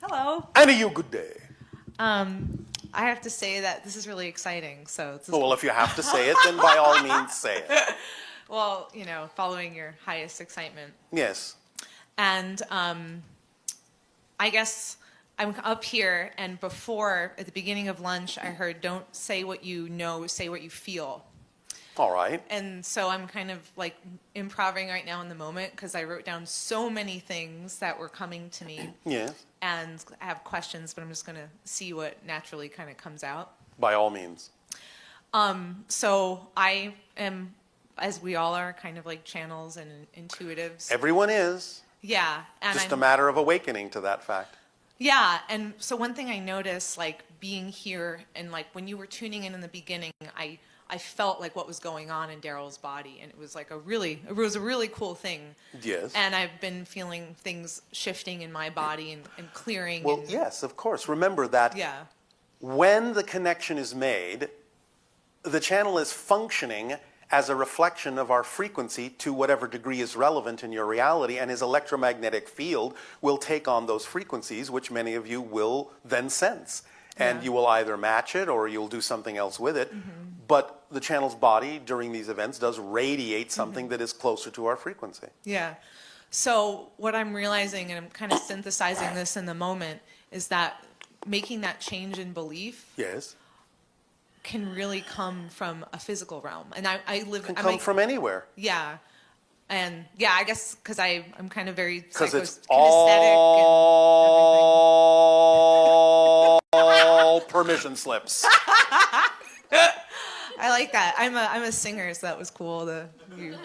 Hello. And a you good day. I have to say that this is really exciting. So this is Well, if you have to say it, then by all means say it. well, you know, following your highest excitement. Yes. And I guess I'm up here, and before, at the beginning of lunch, I heard, don't say what you know, say what you feel. All right. And so I'm kind of like improvising right now in the moment because I wrote down so many things that were coming to me. Yes. And I have questions, but I'm just going to see what naturally kind of comes out. By all means. So I am, as we all are, kind of like channels and intuitives. Everyone is. Yeah. And Just a matter of awakening to that fact. Yeah. And so one thing I noticed, like being here and like when you were tuning in the beginning, I felt like what was going on in Darryl's body, and it was like a really cool thing. Yes. And I've been feeling things shifting in my body and clearing. Well, and, yes, of course. Remember that yeah. when the connection is made, the channel is functioning as a reflection of our frequency to whatever degree is relevant in your reality, and his electromagnetic field will take on those frequencies, which many of you will then sense. And you will either match it or you'll do something else with it. Mm-hmm. But the channel's body during these events does radiate something that is closer to our frequency. Yeah. So what I'm realizing, and I'm kind of synthesizing this in the moment, is that making that change in belief can really come from a physical realm. And I live... Can come from anywhere. Yeah. And yeah, I guess because I'm kind of very because it's all permission slips. I like that. I'm a singer, so that was cool. We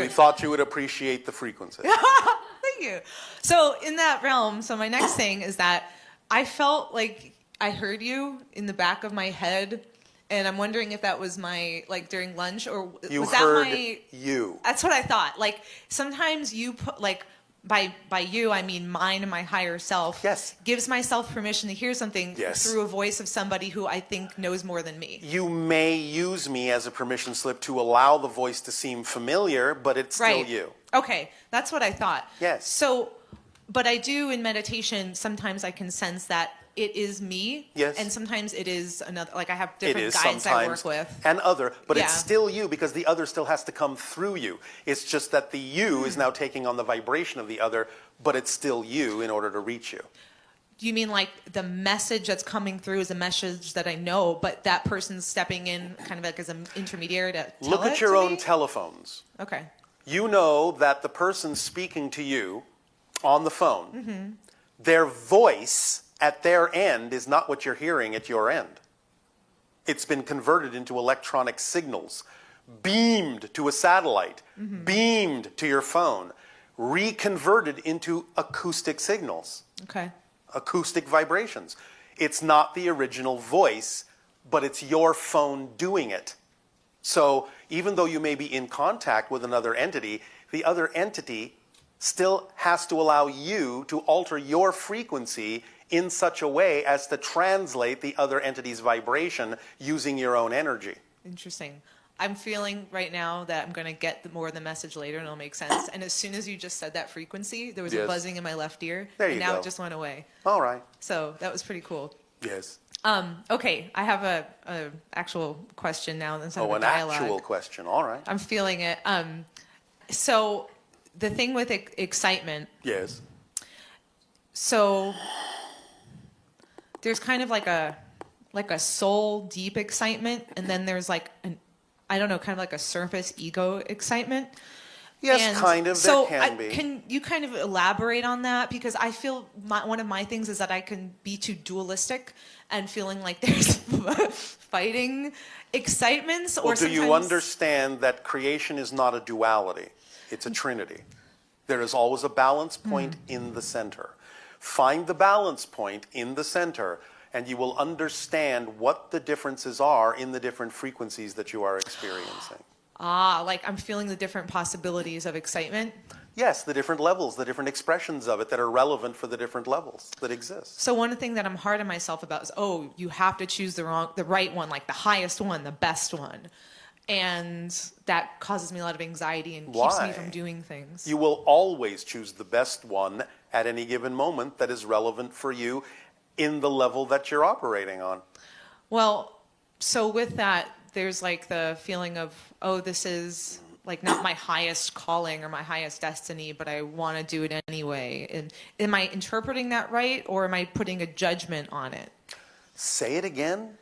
thought you would appreciate the frequency. Thank you. So in that realm, so my next thing is that I felt like I heard you in the back of my head. And I'm wondering if that was my, like, during lunch, or was that my... you. That's what I thought. Like, sometimes you put, like, by you, I mean mine and my higher self. Yes. Gives myself permission to hear something through a voice of somebody who I think knows more than me. You may use me as a permission slip to allow the voice to seem familiar, but it's still you. Okay, that's what I thought. Yes. So, but I do in meditation, sometimes I can sense that it is me, and sometimes it is another. Like I have different guides I work with, but it's still you because the other still has to come through you. It's just that the you is now taking on the vibration of the other, but it's still you in order to reach you. Do you mean like the message that's coming through is a message that I know, but that person's stepping in kind of like as an intermediary to tell Look at your own telephones. Okay. You know that the person speaking to you on the phone, their voice at their end is not what you're hearing at your end. It's been converted into electronic signals, beamed to a satellite, beamed to your phone, reconverted into acoustic signals, acoustic vibrations. It's not the original voice, but it's your phone doing it. So even though you may be in contact with another entity, the other entity still has to allow you to alter your frequency in such a way as to translate the other entity's vibration using your own energy. Interesting. I'm feeling right now that I'm going to get more of the message later and it'll make sense. And as soon as you just said that frequency, there was a buzzing in my left ear. And now it just went away. All right. So that was pretty cool. Yes. Okay, I have a actual question now instead of a dialogue. An actual question. All right. I'm feeling it. So the thing with excitement. Yes. So there's kind of like a soul deep excitement, and then there's like I don't know, kind of like a surface ego excitement. Yes, and kind of. So there can be. Can you kind of elaborate on that? Because I feel one of my things is that I can be too dualistic and feeling like there's fighting excitements. Well, do you understand that creation is not a duality? It's a trinity. There is always a balance point in the center. Find the balance point in the center, and you will understand what the differences are in the different frequencies that you are experiencing. Like I'm feeling the different possibilities of excitement? Yes, the different levels, the different expressions of it that are relevant for the different levels that exist. So one thing that I'm hard on myself about is, you have to choose the right one, like the highest one, the best one. And that causes me a lot of anxiety and keeps me from doing things. You will always choose the best one at any given moment that is relevant for you in the level that you're operating on. Well, so with that, there's like the feeling of, oh, this is like not my highest calling or my highest destiny, but I want to do it anyway. And am I interpreting that right, or am I putting a judgment on it? Say it again.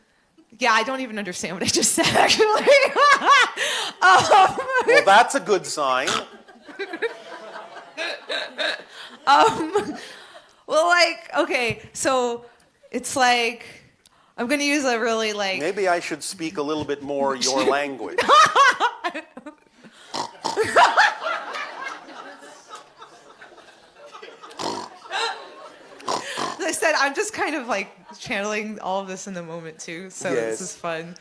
Yeah, I don't even understand what I just said, actually. Well, that's a good sign. Well, like, okay, so it's like, I'm going to use a really like... Maybe I should speak a little bit more your language. As I said, I'm just kind of like channeling all of this in the moment too, so Yes. this is fun.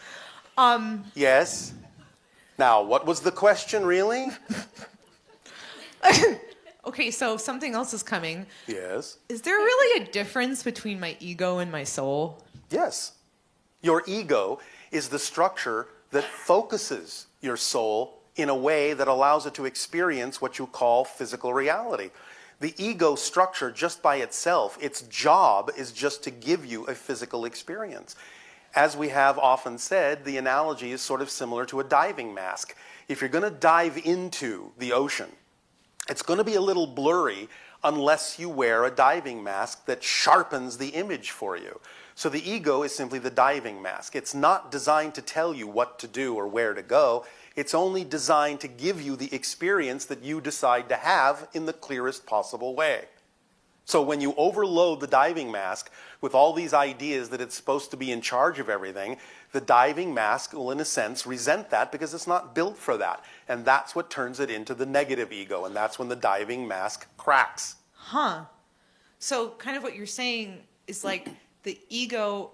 Yes. Now, what was the question, really? Okay, so something else is coming. Yes. Is there really a difference between my ego and my soul? Yes. Your ego is the structure that focuses your soul in a way that allows it to experience what you call physical reality. The ego structure, just by itself, its job is just to give you a physical experience. As we have often said, the analogy is sort of similar to a diving mask. If you're going to dive into the ocean, it's going to be a little blurry unless you wear a diving mask that sharpens the image for you. So the ego is simply the diving mask. It's not designed to tell you what to do or where to go. It's only designed to give you the experience that you decide to have in the clearest possible way. So when you overload the diving mask with all these ideas that it's supposed to be in charge of everything, the diving mask will, in a sense, resent that because it's not built for that. And that's what turns it into the negative ego, and that's when the diving mask cracks. Huh. So kind of what you're saying is like the ego...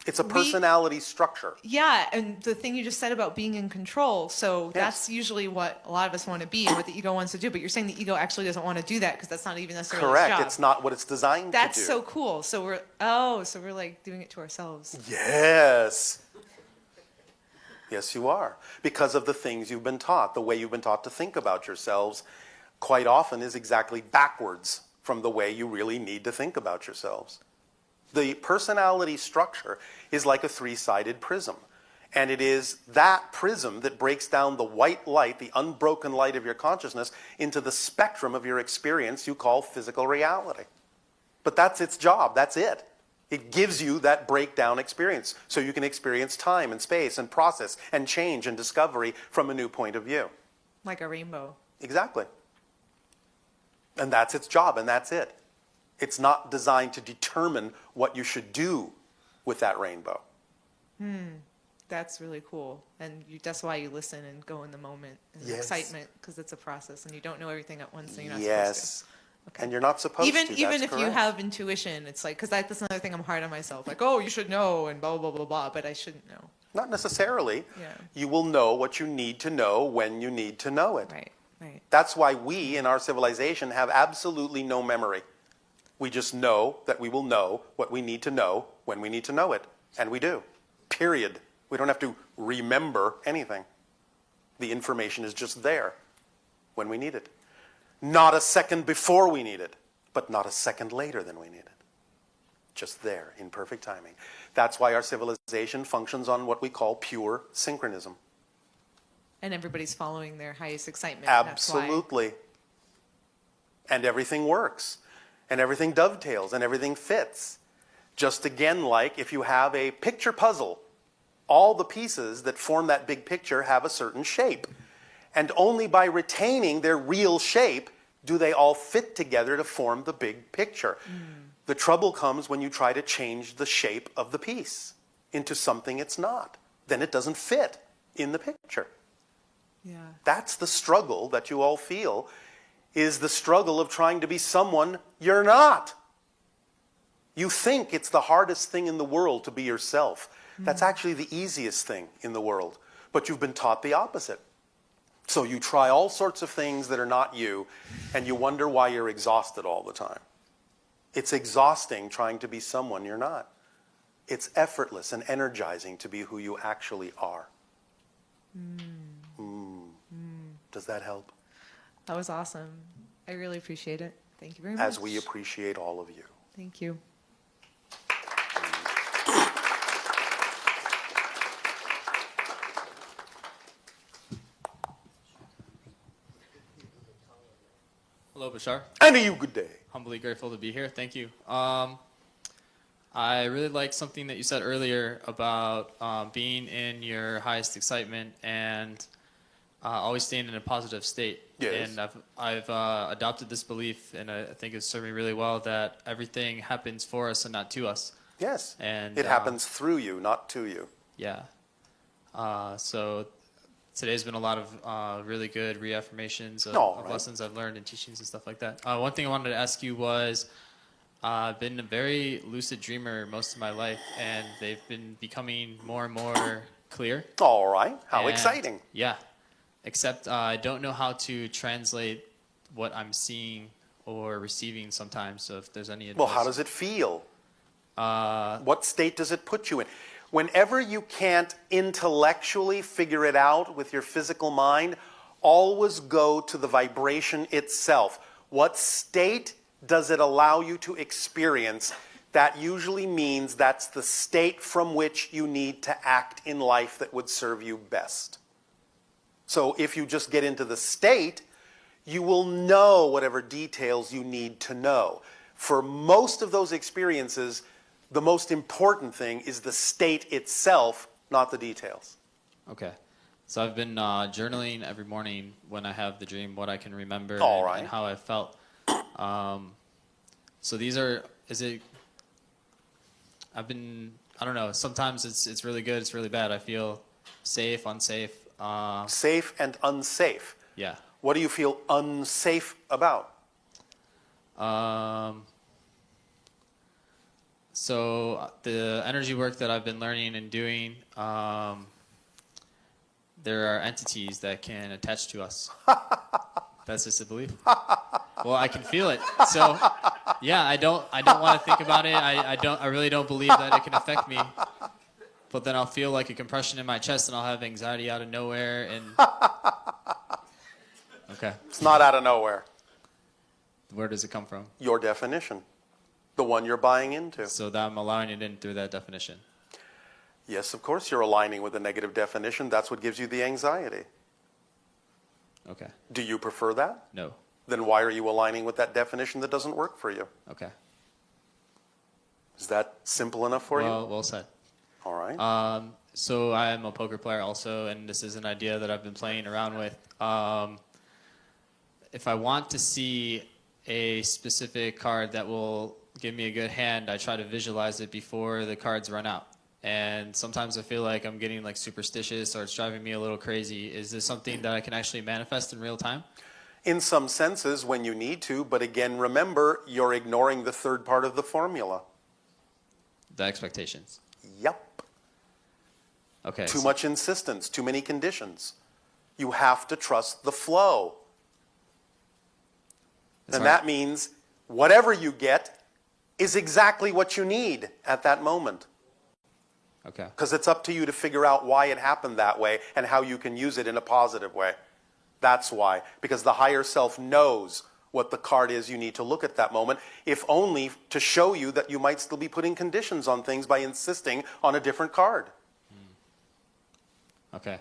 It's a personality structure. Yeah, and the thing you just said about being in control, so Yes. that's usually what a lot of us want to be and what the ego wants to do, but you're saying the ego actually doesn't want to do that because that's not even necessarily its Correct. job. It's not what it's designed That's to do. so cool. So we're like doing it to ourselves. Yes. Yes, you are. Because of the things you've been taught. The way you've been taught to think about yourselves quite often is exactly backwards from the way you really need to think about yourselves. The personality structure is like a three-sided prism. And it is that prism that breaks down the white light, the unbroken light of your consciousness, into the spectrum of your experience you call physical reality. But that's its job. That's it. It gives you that breakdown experience so you can experience time and space and process and change and discovery from a new point of view. Like a rainbow. Exactly. And that's its job, and that's it. It's not designed to determine what you should do with that rainbow. That's really cool. And that's why you listen and go in the moment and Yes. excitement, because it's a process and you don't know everything at once, so you're not Yes. supposed to. Okay. And you're not supposed to. Even That's if you correct. have intuition, it's like, because that's another thing I'm hard on myself. Like, oh, you should know and blah, blah, blah, blah, but I shouldn't know. Not necessarily. Yeah. You will know what you need to know when you need to know it. Right, right. That's why we in our civilization have absolutely no memory. We just know that we will know what we need to know when we need to know it. And we do. Period. We don't have to remember anything. The information is just there when we need it. Not a second before we need it, but not a second later than we need it. Just there in perfect timing. That's why our civilization functions on what we call pure synchronism. And everybody's following their highest excitement. That's why. Absolutely. And everything works. And everything dovetails and everything fits. Just again, like if you have a picture puzzle, all the pieces that form that big picture have a certain shape. And only by retaining their real shape do they all fit together to form the big picture. The trouble comes when you try to change the shape of the piece into something it's not. Then it doesn't fit in the picture. Yeah. That's the struggle that you all feel, is the struggle of trying to be someone you're not. You think it's the hardest thing in the world to be yourself. That's actually the easiest thing in the world. But you've been taught the opposite. So you try all sorts of things that are not you, and you wonder why you're exhausted all the time. It's exhausting trying to be someone you're not. It's effortless and energizing to be who you actually are. Does that help? That was awesome. I really appreciate it. Thank you very much. as we appreciate all of you. Thank you. Hello, Bashar. And to you, good day. Humbly grateful to be here. Thank you. I really like something that you said earlier about being in your highest excitement and always staying in a positive state. Yes. And I've adopted this belief, and I think it's served me really well, that everything happens for us and not to us. Yes. And It happens through you, not to you. Yeah. So today's been a lot of really good reaffirmations of lessons I've learned and teachings and stuff like that. One thing I wanted to ask you was, I've been a very lucid dreamer most of my life, and they've been becoming more and more clear. All right. How And, exciting. Yeah. Except I don't know how to translate what I'm seeing or receiving sometimes, so if there's any advice. Well, how does it feel? What state does it put you in? Whenever you can't intellectually figure it out with your physical mind, always go to the vibration itself. What state does it allow you to experience? That usually means that's the state from which you need to act in life that would serve you best. So if you just get into the state, you will know whatever details you need to know. For most of those experiences, the most important thing is the state itself, not the details. Okay. So I've been journaling every morning when I have the dream, what I can remember and how I felt. So these are, I don't know, sometimes it's really good, it's really bad. I feel safe, unsafe. Safe and unsafe. Yeah. What do you feel unsafe about? So the energy work that I've been learning and doing, there are entities that can attach to us. That's just a belief. Well, I can feel it. So, yeah, I don't want to think about it. I really don't believe that it can affect me. But then I'll feel like a compression in my chest, and I'll have anxiety out of nowhere. And okay, It's not out of nowhere. where does it come from? Your definition. The one you're buying into. So that I'm allowing it in through that definition. Yes, of course you're aligning with a negative definition. That's what gives you the anxiety. Okay. Do you prefer that? No. Then why are you aligning with that definition that doesn't work for you? Okay. Is that simple enough for you? Well said. All right. So I'm a poker player also, and this is an idea that I've been playing around with. If I want to see a specific card that will give me a good hand, I try to visualize it before the cards run out. And sometimes I feel like I'm getting like superstitious, or it's driving me a little crazy. Is this something that I can actually manifest in real time? In some senses, when you need to, but again, remember, you're ignoring the third part of the formula. The expectations. Yep. Okay. Too much insistence, too many conditions. You have to trust the flow. And that means whatever you get is exactly what you need at that moment. Okay. Because it's up to you to figure out why it happened that way and how you can use it in a positive way. That's why. Because the higher self knows what the card is you need to look at that moment, if only to show you that you might still be putting conditions on things by insisting on a different card. Okay.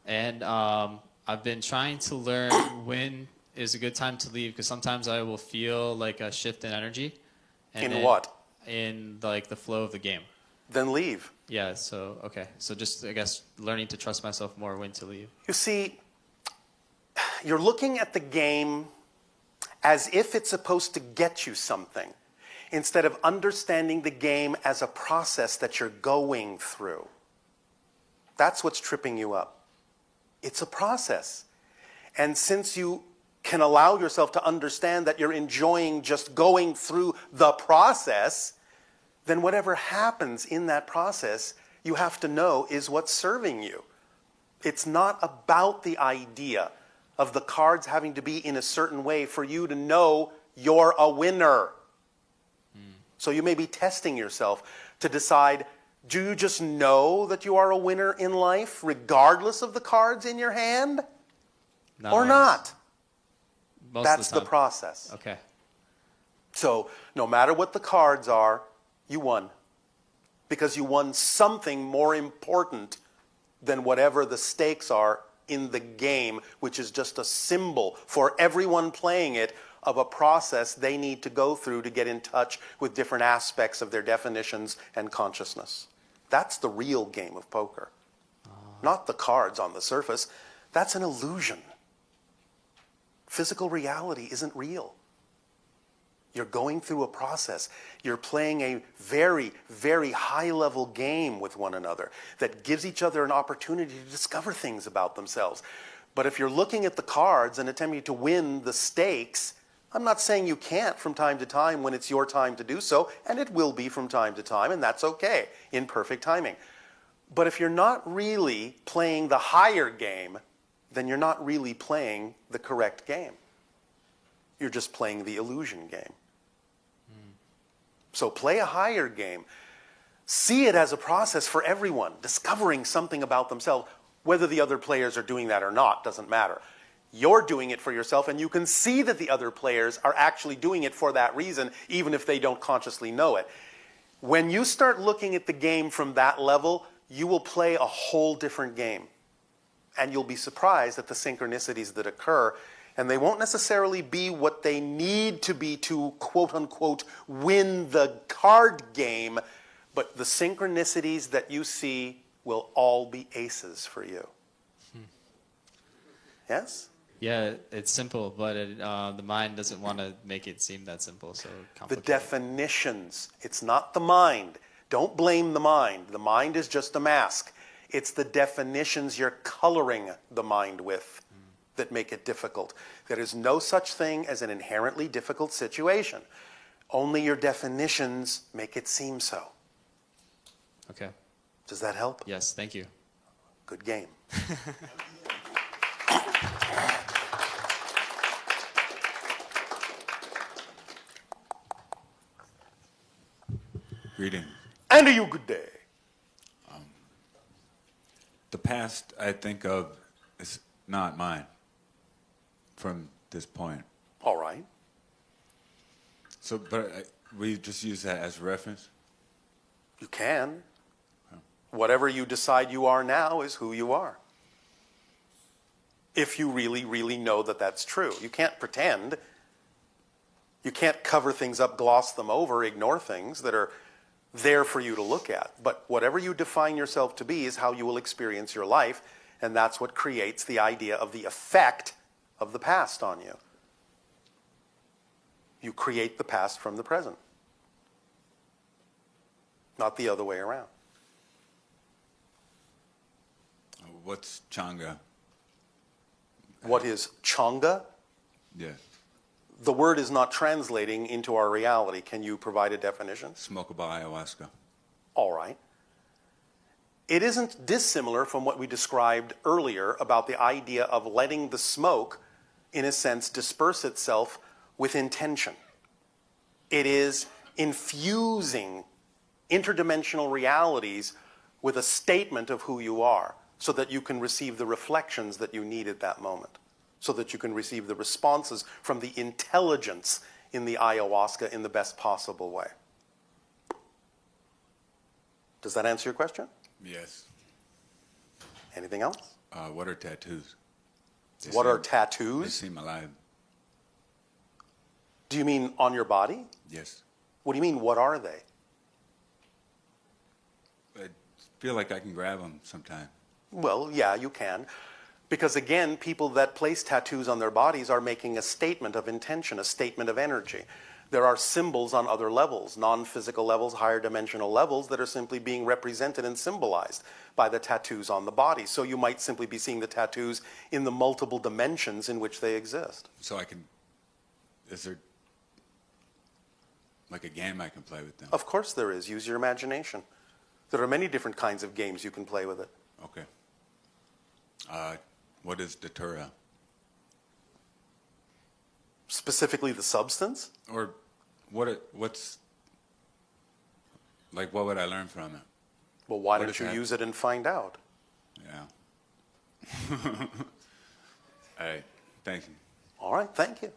And I've been trying to learn when is a good time to leave, because sometimes I will feel like a shift in energy. And In what? In like the flow of the game. Then leave. Yeah, so, okay. So just, I guess, learning to trust myself more when to leave. You see, you're looking at the game as if it's supposed to get you something, instead of understanding the game as a process that you're going through. That's what's tripping you up. It's a process. And since you can allow yourself to understand that you're enjoying just going through the process, then whatever happens in that process, you have to know is what's serving you. It's not about the idea of the cards having to be in a certain way for you to know you're a winner. So you may be testing yourself to decide, do you just know that you are a winner in life regardless of the cards in your hand? Or not? most That's of the the time. process. Okay. So no matter what the cards are, you won. Because you won something more important than whatever the stakes are in the game, which is just a symbol for everyone playing it of a process they need to go through to get in touch with different aspects of their definitions and consciousness. That's the real game of poker. Not the cards on the surface. That's an illusion. Physical reality isn't real. You're going through a process. You're playing a very, very high-level game with one another that gives each other an opportunity to discover things about themselves. But if you're looking at the cards and attempting to win the stakes, I'm not saying you can't from time to time when it's your time to do so, and it will be from time to time, and that's okay, in perfect timing. But if you're not really playing the higher game, then you're not really playing the correct game. You're just playing the illusion game. So play a higher game. See it as a process for everyone, discovering something about themselves. Whether the other players are doing that or not doesn't matter. You're doing it for yourself, and you can see that the other players are actually doing it for that reason, even if they don't consciously know it. When you start looking at the game from that level, you will play a whole different game. And you'll be surprised at the synchronicities that occur. And they won't necessarily be what they need to be to, quote unquote, win the card game, but the synchronicities that you see will all be aces for you. Yes? Yeah, it's simple, but the mind doesn't want to make it seem that simple, so The complicated. definitions. It's not the mind. Don't blame the mind. The mind is just a mask. It's the definitions you're coloring the mind with that make it difficult. There is no such thing as an inherently difficult situation. Only your definitions make it seem so. Okay. Does that help? Yes, thank you. Good game. Greeting. And a you good day. The past I think of is not mine from this point. All right. So, but we just use that as reference? You can. Whatever you decide you are now is who you are. If you really, really know that that's true. You can't pretend. You can't cover things up, gloss them over, ignore things that are there for you to look at. But whatever you define yourself to be is how you will experience your life, and that's what creates the idea of the effect of the past on you. You create the past from the present, not the other way around. What's Changa? What is Changa? Yeah. The word is not translating into our reality. Can you provide a definition? Smokable ayahuasca. All right. It isn't dissimilar from what we described earlier about the idea of letting the smoke, in a sense, disperse itself with intention. It is infusing interdimensional realities with a statement of who you are so that you can receive the reflections that you need at that moment, so that you can receive the responses from the intelligence in the ayahuasca in the best possible way. Does that answer your question? Yes. Anything else? What are tattoos? What are They tattoos? seem alive. Do you mean on your body? Yes. What do you mean, what are they? I feel like I can grab them sometime. Well, yeah, you can. Because again, people that place tattoos on their bodies are making a statement of intention, a statement of energy. There are symbols on other levels, non-physical levels, higher dimensional levels, that are simply being represented and symbolized by the tattoos on the body. So you might simply be seeing the tattoos in the multiple dimensions in which they exist. So I can, is there like a game I can play with them? Of course there is. Use your imagination. There are many different kinds of games you can play with it. Okay. What is datura? Specifically the substance? Or what's, like, what would I learn from it? Well, why What don't is you that? use it and find out? Yeah. All right. Thank you. All right, thank you.